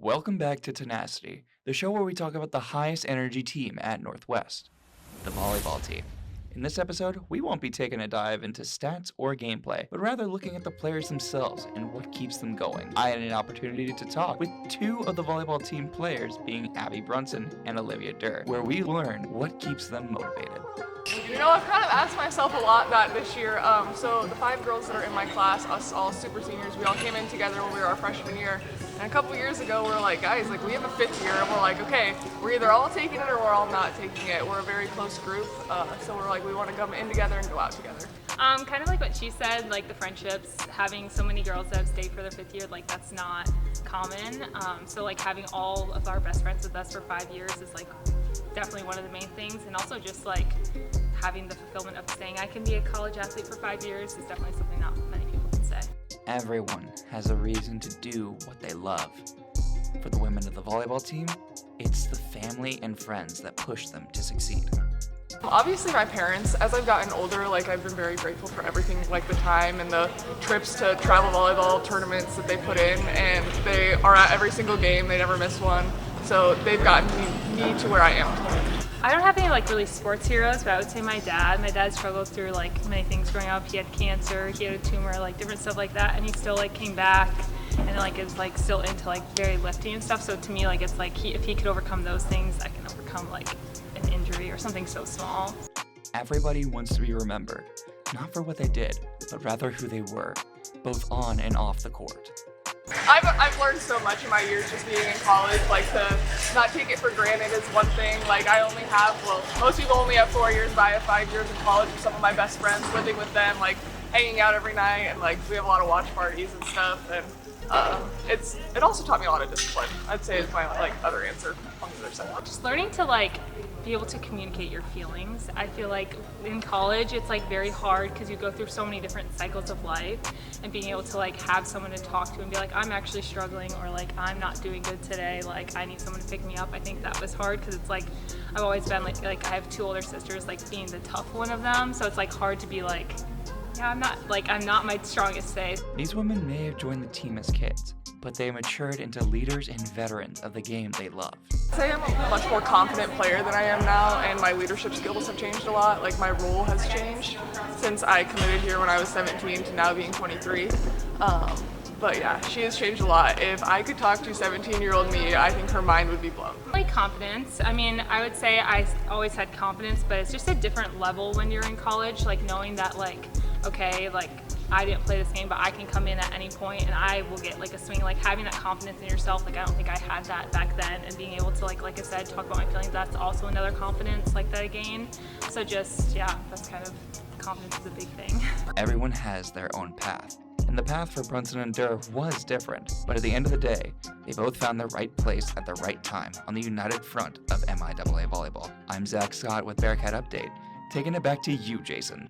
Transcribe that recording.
Welcome back to Tenacity, the show where we talk about the highest energy team at Northwest, the volleyball team. In this episode, we won't be taking a dive into stats or gameplay, but rather looking at the players themselves and what keeps them going. I had an opportunity to talk with two of the volleyball team players, being Abby Brunson and Olivia Durr, where we learned what keeps them motivated. You know, I've kind of asked myself a lot that this year. So the 5 girls that are in my class, us all super seniors, we all came in together when we were our freshman year. And a couple years ago, we were like, guys, we have a 5th year, and we're like, okay, we're either all taking it or we're all not taking it. We're a very close group, so we're like, we want to come in together and go out together. Kind of like what she said, like the friendships, having so many girls that have stayed for their 5th year, like that's not common. So like having all of our best friends with us for 5 years is like definitely one of the main things, and also just like having the fulfillment of saying I can be a college athlete for 5 years is definitely something not many people can say. Everyone has a reason to do what they love. For the women of the volleyball team, it's the family and friends that push them to succeed. Obviously my parents, as I've gotten older, I've been very grateful for everything, like the time and the trips to travel volleyball tournaments that they put in, and they are at every single game, they never miss one, so they've gotten me to where I am today. I don't have any really sports heroes, but I would say my dad. My dad struggled through many things growing up. He had cancer, he had a tumor, different stuff like that, and he still came back and is still into very lifting and stuff. So to me it's if he could overcome those things, I can overcome an injury or something so small. Everybody wants to be remembered, not for what they did, but rather who they were, both on and off the court. I've learned so much in my years just being in college, to not take it for granted is one thing. I only have, most people only have 4 years, but I have 5 years in college with some of my best friends, living with them, hanging out every night, and we have a lot of watch parties and stuff, and it also taught me a lot of discipline. I'd say is my other answer on the other side. Just learning to be able to communicate your feelings. I feel in college it's very hard because you go through so many different cycles of life, and being able to have someone to talk to and be I'm actually struggling, or I'm not doing good today, I need someone to pick me up. I think that was hard because it's I've always been I have 2 older sisters, being the tough one of them, so it's hard to be yeah, I'm not my strongest day. These women may have joined the team as kids, but they matured into leaders and veterans of the game they love. I'd say I'm a much more confident player than I am now, and my leadership skills have changed a lot. My role has changed since I committed here when I was 17 to now being 23. But yeah, she has changed a lot. If I could talk to 17-year-old me, I think her mind would be blown. Confidence. I mean, I would say I always had confidence, but it's just a different level when you're in college, knowing that okay, I didn't play this game, but I can come in at any point and I will get a swing. Having that confidence in yourself, I don't think I had that back then, and being able to like I said, talk about my feelings, that's also another confidence that I gained. So just, yeah, that's kind of, confidence is a big thing. Everyone has their own path, and the path for Brunson and Durr was different, but at the end of the day, they both found the right place at the right time on the united front of MIAA volleyball. I'm Zach Scott with Bearcat Update, taking it back to you, Jason.